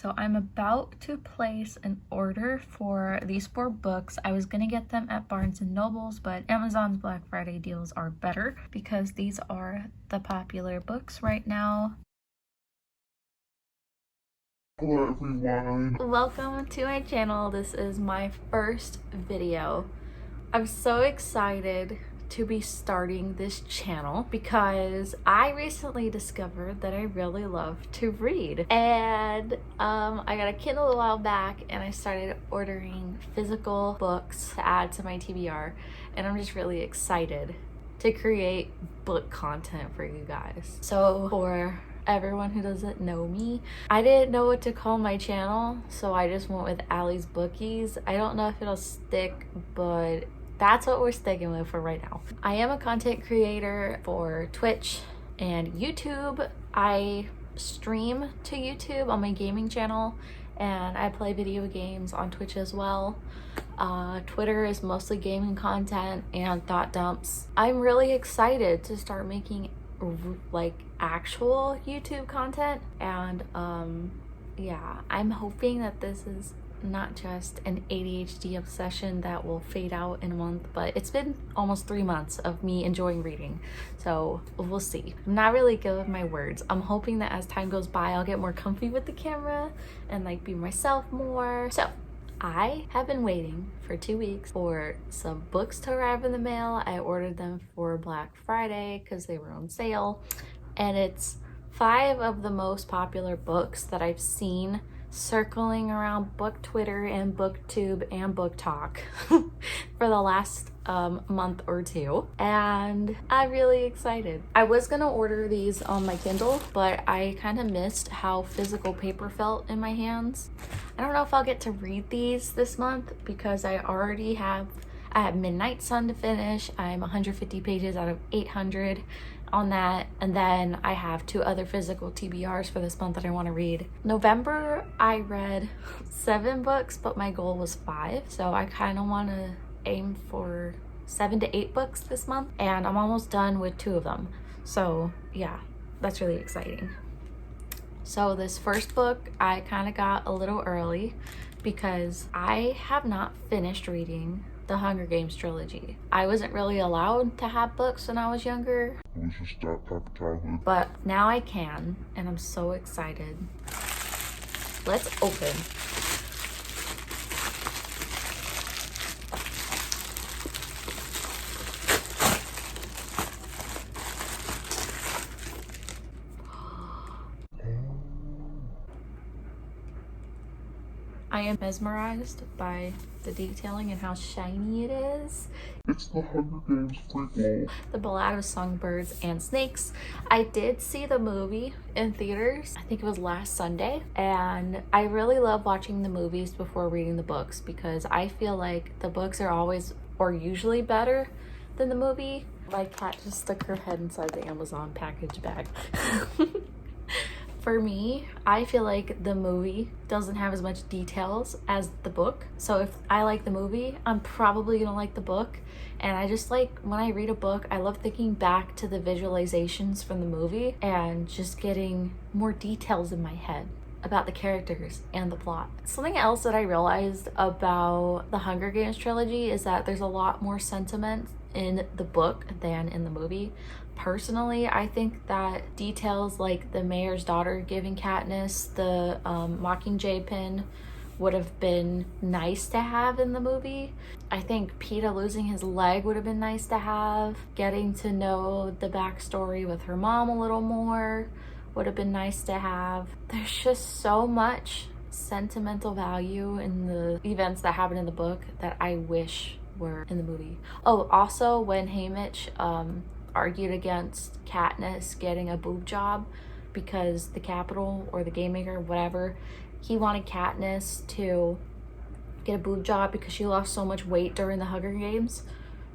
So I'm about to place an order for these 4 books. I was gonna get them at Barnes & Noble's, but Amazon's Black Friday deals are better because these are the popular books right now. Hello everyone. Welcome to my channel. This is my first video. I'm so excited to be starting this channel because I recently discovered that I really love to read, and I got a Kindle a while back and I started ordering physical books to add to my TBR, and I'm just really excited to create book content for you guys. So for everyone who doesn't know me, I didn't know what to call my channel, so I just went with Allie's Bookies. I don't know if it'll stick, but that's what we're sticking with for right now. I am a content creator for Twitch and YouTube. I stream to YouTube on my gaming channel, and I play video games on Twitch as well. Twitter is mostly gaming content and thought dumps. I'm really excited to start making like actual YouTube content, and yeah, I'm hoping that this is not just an ADHD obsession that will fade out in a month, but it's been almost 3 months of me enjoying reading, so we'll see. I'm not really good with my words. I'm hoping that as time goes by, I'll get more comfy with the camera and like be myself more. So I have been waiting for 2 weeks for some books to arrive in the mail. I ordered them for Black Friday because they were on sale, and it's 5 of the most popular books that I've seen circling around book Twitter and booktube and book talk for the last month or 2, and I'm really excited. I was gonna order these on my Kindle, but I kind of missed how physical paper felt in my hands. I don't know if I'll get to read these this month because I have Midnight Sun to finish. I'm 150 pages out of 800 on that, and then I have 2 other physical TBRs for this month that I want to read. November I read 7 books, but my goal was 5, so I kind of want to aim for 7 to 8 books this month, and I'm almost done with 2 of them, so yeah, that's really exciting. So this first book I kind of got a little early because I have not finished reading the Hunger Games trilogy. I wasn't really allowed to have books when I was younger, but now I can, and I'm so excited. Let's open. I am mesmerized by the detailing and how shiny it is. It's the Hunger Games prequel. The Ballad of Songbirds and Snakes. I did see the movie in theaters, I think it was last Sunday, and I really love watching the movies before reading the books because I feel like the books are always or usually better than the movie. My cat just stuck her head inside the Amazon package bag. For me, I feel like the movie doesn't have as much details as the book. So if I like the movie, I'm probably gonna like the book. And I just like, when I read a book, I love thinking back to the visualizations from the movie and just getting more details in my head about the characters and the plot. Something else that I realized about the Hunger Games trilogy is that there's a lot more sentiment in the book than in the movie. Personally, I think that details like the mayor's daughter giving Katniss the Mockingjay pin would have been nice to have in the movie. I think Peeta losing his leg would have been nice to have. Getting to know the backstory with her mom a little more would have been nice to have. There's just so much sentimental value in the events that happen in the book that I wish were in the movie. Oh, also when Haymitch argued against Katniss getting a boob job because the Capitol or the Game Maker, whatever, he wanted Katniss to get a boob job because she lost so much weight during the Hunger Games,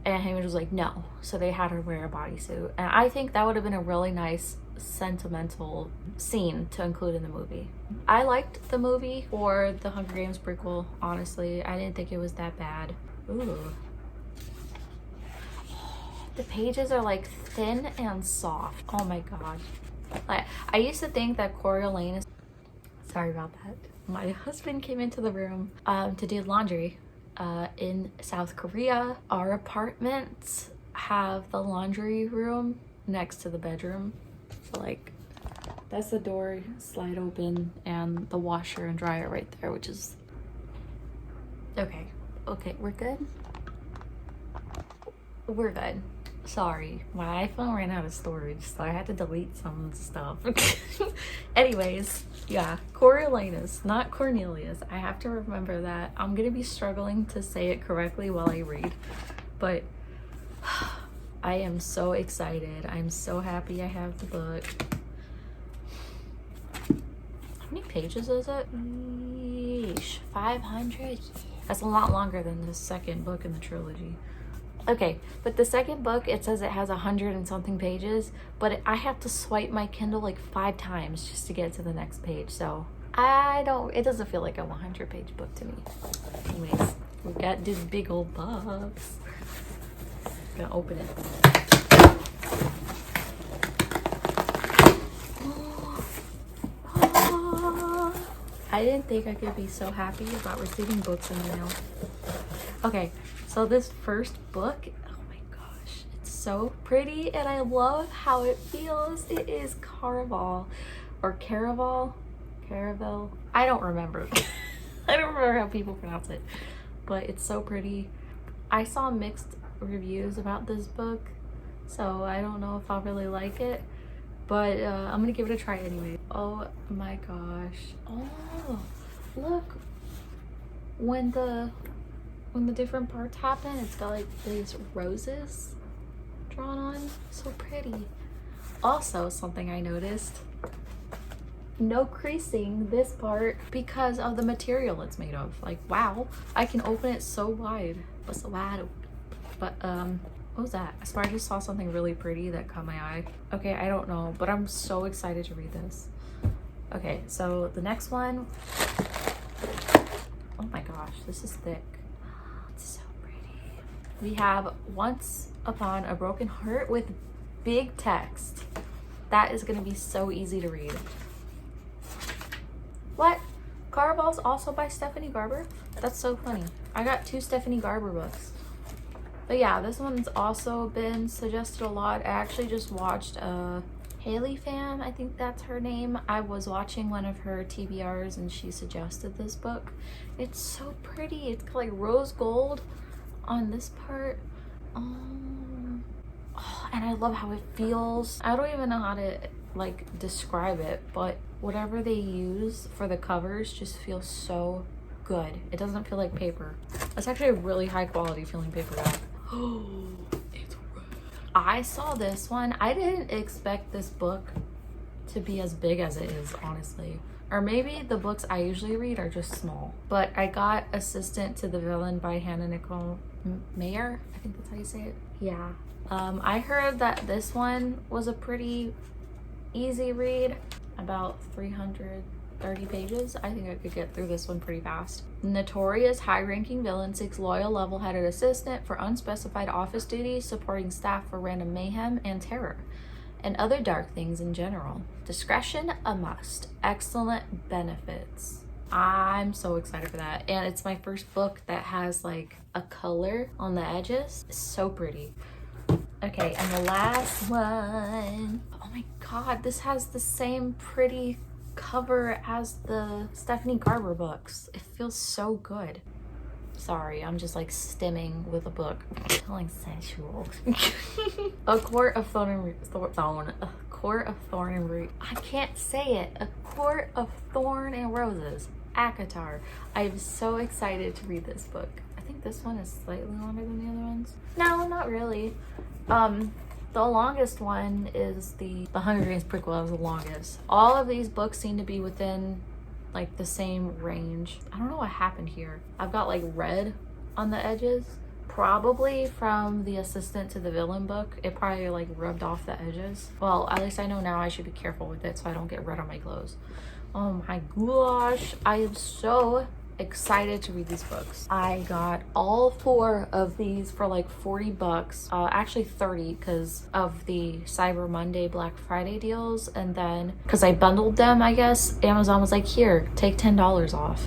and Haymitch was like, no, so they had her wear a bodysuit. And I think that would have been a really nice sentimental scene to include in the movie. I liked the movie for the Hunger Games prequel, honestly. I didn't think it was that bad. Ooh. The pages are like thin and soft. Oh my god. Like, I used to think that Coriolanus Sorry about that. My husband came into the room to do laundry in South Korea. Our apartments have the laundry room next to the bedroom. So like that's the door, slide open, and the washer and dryer right there, which is okay. Okay, we're good. We're good. Sorry, my iPhone ran out of storage, so I had to delete some stuff. Anyways, yeah, Coriolanus, not Cornelius. I have to remember that. I'm gonna be struggling to say it correctly while I read, but I am so excited. I'm so happy I have the book. How many pages is it? Yeesh, 500. That's a lot longer than the second book in the trilogy. Okay, but the second book, it says it has 100 and something pages, but I have to swipe my Kindle like 5 times just to get to the next page. So it doesn't feel like a 100-page book to me. Anyways, we got this big old box. Gonna open it. I didn't think I could be so happy about receiving books in the mail. Okay, so this first book, oh my gosh, it's so pretty and I love how it feels. It is Caraval or Caraval. I don't remember. I don't remember how people pronounce it, but it's so pretty. I saw mixed reviews about this book, so I don't know if I'll really like it, but I'm gonna give it a try anyway. Oh my gosh. Oh, look, when the different parts happen, it's got like these roses drawn on. So pretty. Also, something I noticed, no creasing this part because of the material it's made of. Like, wow, I can open it so wide, but so wide. But what was that? I swear I just saw something really pretty that caught my eye. Okay, I don't know, but I'm so excited to read this. Okay, so the next one, oh my gosh, this is thick. It's so pretty. We have Once Upon a Broken Heart with big text. That is gonna be so easy to read. What? Caraval's also by Stephanie Garber? That's so funny. I got 2 Stephanie Garber books. But yeah, this one's also been suggested a lot. I actually just watched Haley Pham, I think that's her name. I was watching one of her TBRs and she suggested this book. It's so pretty. It's got like rose gold on this part. And I love how it feels. I don't even know how to like describe it, but whatever they use for the covers just feels so good. It doesn't feel like paper. It's actually a really high quality feeling paperback. Oh, it's red. I saw this one. I didn't expect this book to be as big as it is, honestly. Or maybe the books I usually read are just small. But I got Assistant to the Villain by Hannah Nicole Mayer. I think that's how you say it. Yeah. I heard that this one was a pretty easy read, about 330 pages. I think I could get through this one pretty fast. Notorious high-ranking villain seeks loyal, level-headed assistant for unspecified office duties, supporting staff for random mayhem and terror, and other dark things in general. Discretion a must. Excellent benefits. I'm so excited for that. And it's my first book that has like a color on the edges. It's so pretty. Okay, and the last one. Oh my god, this has the same pretty cover as the Stephanie Garber books. It feels so good. Sorry, I'm just like stimming with a book. Feeling sensual. A Court of Thorn and Root. I can't say it. A Court of Thorn and Roses. ACOTAR. I'm so excited to read this book. I think this one is slightly longer than the other ones. No, not really. The longest one is the Hunger Games prequel is the longest. All of these books seem to be within like the same range. I don't know what happened here. I've got like red on the edges, probably from the Assistant to the Villain book. It probably like rubbed off the edges. Well, at least I know now I should be careful with it so I don't get red on my clothes. Oh my gosh, I am so excited to read these books. I got all 4 of these for like 40 bucks, actually 30 because of the Cyber Monday Black Friday deals, and then because I bundled them, I guess Amazon was like, here, take $10 off.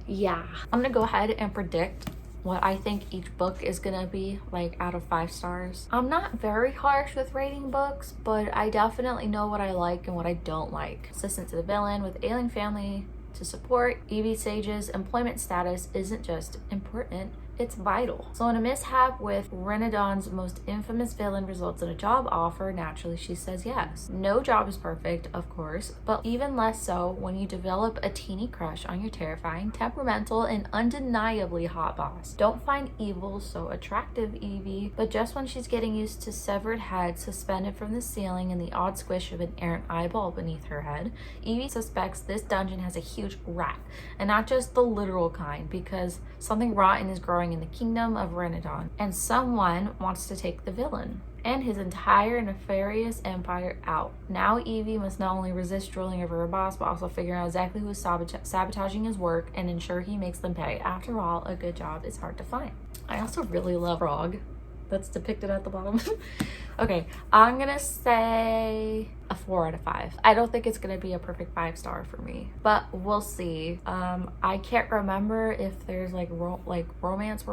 Yeah, I'm gonna go ahead and predict what I think each book is gonna be, like out of 5 stars. I'm not very harsh with rating books, but I definitely know what I like and what I don't like. Assistant to the villain with ailing family to support, Evie Sage's employment status isn't just important, it's vital. So when a mishap with Renadon's most infamous villain results in a job offer, naturally she says yes. No job is perfect, of course, but even less so when you develop a teeny crush on your terrifying, temperamental, and undeniably hot boss. Don't find evil so attractive, Evie, but just when she's getting used to severed head suspended from the ceiling and the odd squish of an errant eyeball beneath her head, Evie suspects this dungeon has a huge rat, and not just the literal kind, because something rotten is growing in the kingdom of Renadon, and someone wants to take the villain and his entire nefarious empire out. Now Evie must not only resist drooling over her boss, but also figure out exactly who is sabotaging his work and ensure he makes them pay. After all, a good job is hard to find. I also really love Frog that's depicted at the bottom. Okay, I'm gonna say a 4 out of 5. I don't think it's gonna be a perfect 5-star for me, but we'll see. I can't remember if there's like romance.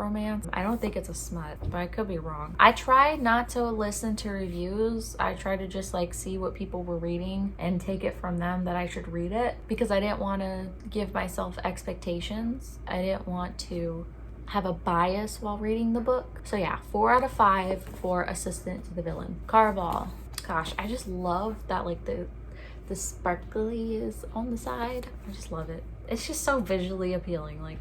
I don't think it's a smut, but I could be wrong. I try not to listen to reviews. I try to just like see what people were reading and take it from them that I should read it, because I didn't want to give myself expectations. I didn't want to have a bias while reading the book. So yeah, 4 out of 5 for Assistant to the Villain. Caraval. Gosh, I just love that like the sparkly is on the side. I just love it. It's just so visually appealing. Like,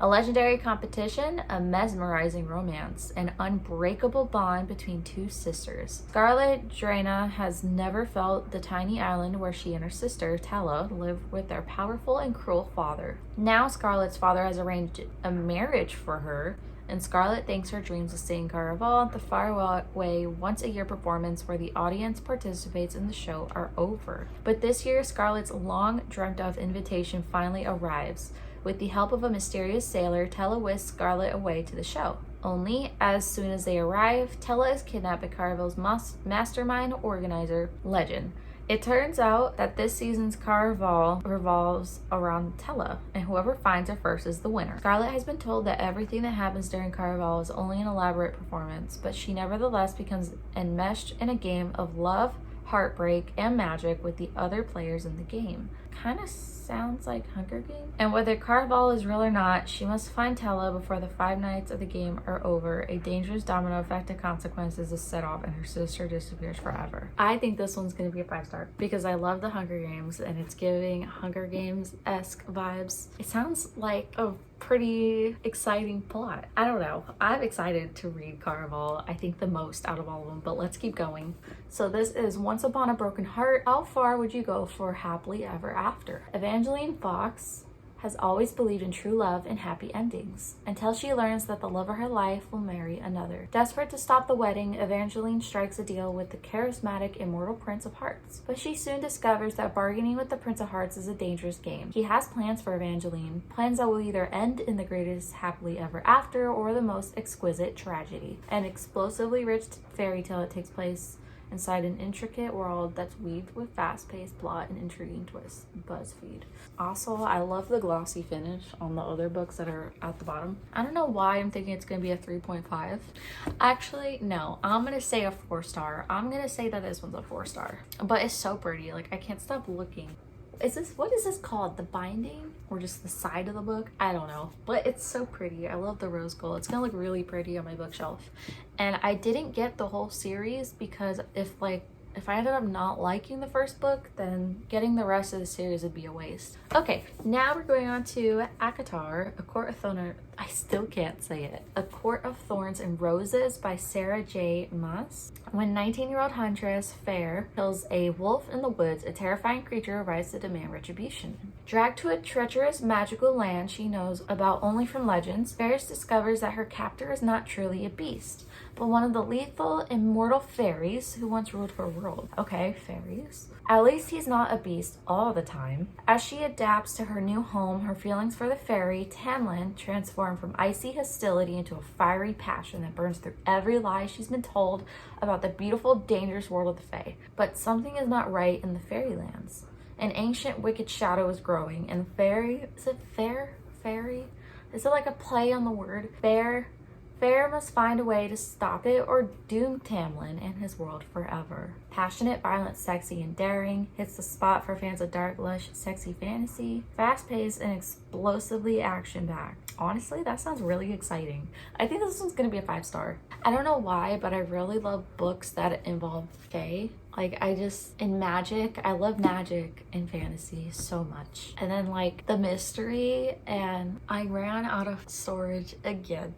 A legendary competition, a mesmerizing romance, an unbreakable bond between 2 sisters. Scarlet Drana has never felt the tiny island where she and her sister, Tella, live with their powerful and cruel father. Now Scarlet's father has arranged a marriage for her, and Scarlet thinks her dreams of seeing Caraval, the faraway once-a-year performance where the audience participates in the show, are over. But this year, Scarlet's long-dreamt-of invitation finally arrives. With the help of a mysterious sailor, Tella whisks Scarlet away to the show. Only, as soon as they arrive, Tella is kidnapped by Caraval's mastermind organizer, Legend. It turns out that this season's Caraval revolves around Tella, and whoever finds her first is the winner. Scarlet has been told that everything that happens during Caraval is only an elaborate performance, but she nevertheless becomes enmeshed in a game of love, heartbreak, and magic with the other players in the game. Kind of sounds like Hunger Games. And whether Caraval is real or not, she must find Tella before the 5 nights of the game are over. A dangerous domino effect of consequences is set off and her sister disappears forever. I think this one's going to be a 5-star because I love the Hunger Games and it's giving Hunger Games-esque vibes. It sounds like a pretty exciting plot. I don't know. I'm excited to read Caraval, I think the most out of all of them, but let's keep going. So this is Once Upon a Broken Heart. How far would you go for happily ever after? Evangeline Fox has always believed in true love and happy endings, until she learns that the love of her life will marry another. Desperate to stop the wedding, Evangeline strikes a deal with the charismatic immortal Prince of Hearts. But she soon discovers that bargaining with the Prince of Hearts is a dangerous game. He has plans for Evangeline, plans that will either end in the greatest happily ever after or the most exquisite tragedy. An explosively rich fairy tale that takes place inside an intricate world that's weaved with fast-paced plot and intriguing twists. BuzzFeed. Also, I love the glossy finish on the other books that are at the bottom. I don't know why I'm thinking it's gonna be a 3.5. Actually, no, I'm gonna say a 4-star. I'm gonna say that this one's a 4-star. But it's so pretty, like I can't stop looking. What is this called? The binding? Or just the side of the book? I don't know. But it's so pretty. I love the rose gold. It's gonna look really pretty on my bookshelf. And I didn't get the whole series because if I ended up not liking the first book, then getting the rest of the series would be a waste. Okay, now we're going on to ACOTAR, A Court of Thorns. I still can't say it. A Court of Thorns and Roses by Sarah J. Maas. When 19-year-old huntress Fair kills a wolf in the woods, a terrifying creature arrives to demand retribution. Dragged to a treacherous magical land she knows about only from legends, Fair discovers that her captor is not truly a beast, but one of the lethal immortal fairies who once ruled her world. Okay, fairies. At least he's not a beast all the time. As she adapts to her new home, her feelings for the fairy, Tamlin, transform from icy hostility into a fiery passion that burns through every lie she's been told about the beautiful, dangerous world of the Fae. But something is not right in the fairylands. An ancient wicked shadow is growing, and fairy, is it fair? Fairy? Is it like a play on the word? Fair must find a way to stop it or doom Tamlin and his world forever. Passionate, violent, sexy, and daring, hits the spot for fans of dark, lush, sexy fantasy. Fast-paced and explosively action-packed. Honestly, that sounds really exciting. I think this one's gonna be a 5-star. I don't know why, but I really love books that involve fae. Like, in magic, I love magic and fantasy so much. And then, like, the mystery, and I ran out of storage again.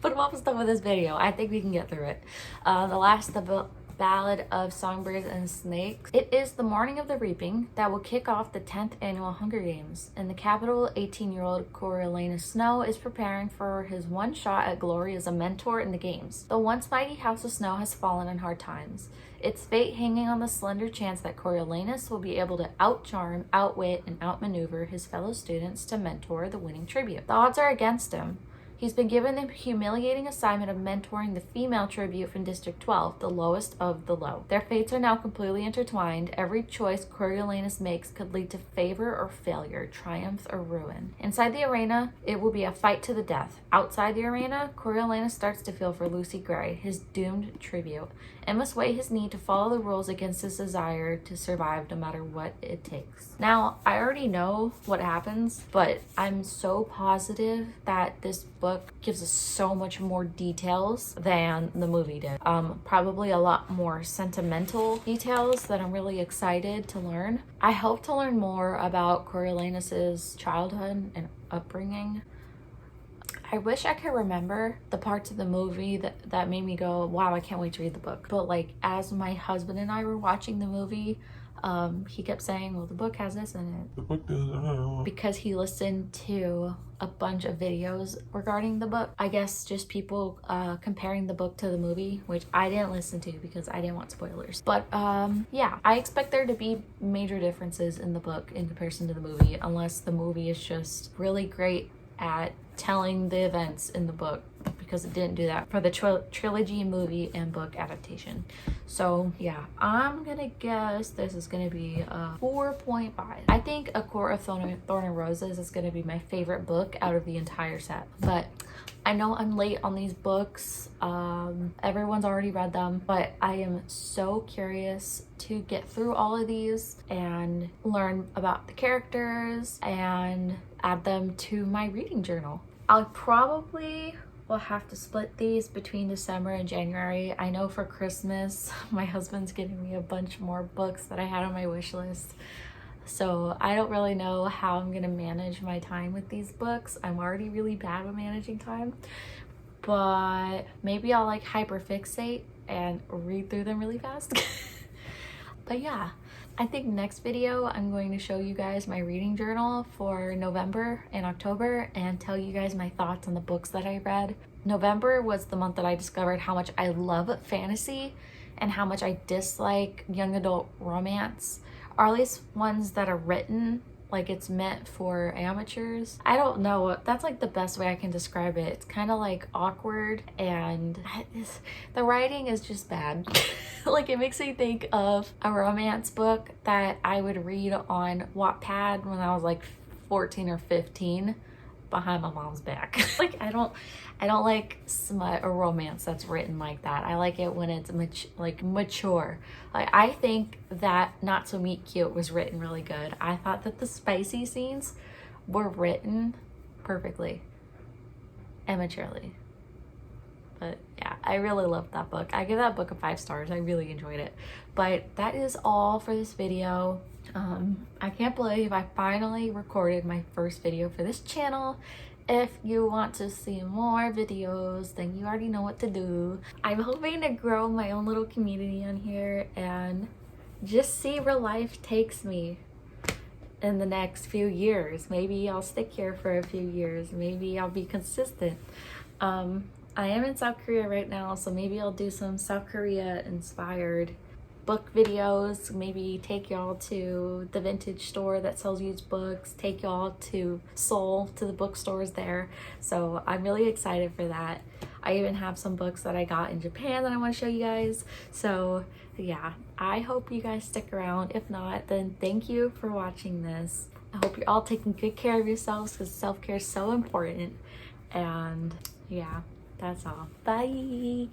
But I'm almost done with this video. I think we can get through it. The Ballad of Songbirds and Snakes. It is the morning of the reaping that will kick off the 10th annual Hunger Games. In the capital, 18-year-old Coriolanus Snow is preparing for his one shot at glory as a mentor in the games. The once mighty House of Snow has fallen in hard times, its fate hanging on the slender chance that Coriolanus will be able to outcharm, outwit, and outmaneuver his fellow students to mentor the winning tribute. The odds are against him. He's been given the humiliating assignment of mentoring the female tribute from District 12, the lowest of the low. Their fates are now completely intertwined. Every choice Coriolanus makes could lead to favor or failure, triumph or ruin. Inside the arena, it will be a fight to the death. Outside the arena, Coriolanus starts to feel for Lucy Gray, his doomed tribute, and must weigh his need to follow the rules against his desire to survive no matter what it takes. Now, I already know what happens, but I'm so positive that this book gives us so much more details than the movie did. Probably a lot more sentimental details that I'm really excited to learn. I hope to learn more about Coriolanus's childhood and upbringing. I wish I could remember the parts of the movie that made me go, wow, I can't wait to read the book. But like, as my husband and I were watching the movie, he kept saying, well, the book has this in it. The book does. Because he listened to a bunch of videos regarding the book. I guess just people comparing the book to the movie, which I didn't listen to because I didn't want spoilers. But yeah, I expect there to be major differences in the book in comparison to the movie, unless the movie is just really great at telling the events in the book, because it didn't do that for the trilogy movie and book adaptation. So yeah, I'm gonna guess this is gonna be a 4.5. I think A Court of Thorn and Roses is gonna be my favorite book out of the entire set, but I know I'm late on these books. Everyone's already read them, but I am so curious to get through all of these and learn about the characters and add them to my reading journal. I'll probably will have to split these between December and January. I know for Christmas, my husband's getting me a bunch more books that I had on my wish list. So I don't really know how I'm gonna manage my time with these books. I'm already really bad with managing time, but maybe I'll like hyperfixate and read through them really fast. But yeah, I think next video I'm going to show you guys my reading journal for November and October and tell you guys my thoughts on the books that I read. November was the month that I discovered how much I love fantasy and how much I dislike young adult romance, or at least ones that are written like it's meant for amateurs. I don't know, that's like the best way I can describe it. It's kind of like awkward, and the writing is just bad. Like, it makes me think of a romance book that I would read on Wattpad when I was like 14 or 15 behind my mom's back. Like, I don't like smut or romance that's written like that. I like it when it's mature. Like, I think that Not So Meet Cute was written really good. I thought that the spicy scenes were written perfectly and maturely. But yeah, I really loved that book. I give that book a 5 stars. I really enjoyed it. But that is all for this video. I can't believe I finally recorded my first video for this channel. If you want to see more videos, then you already know what to do. I'm hoping to grow my own little community on here and just see where life takes me in the next few years. Maybe I'll stick here for a few years. Maybe I'll be consistent. I am in South Korea right now, so maybe I'll do some South Korea inspired book videos, maybe take y'all to the vintage store that sells used books, take y'all to Seoul, to the bookstores there. So I'm really excited for that. I even have some books that I got in Japan that I want to show you guys. So yeah, I hope you guys stick around. If not, then thank you for watching this. I hope you're all taking good care of yourselves because self-care is so important. And yeah, that's all. Bye.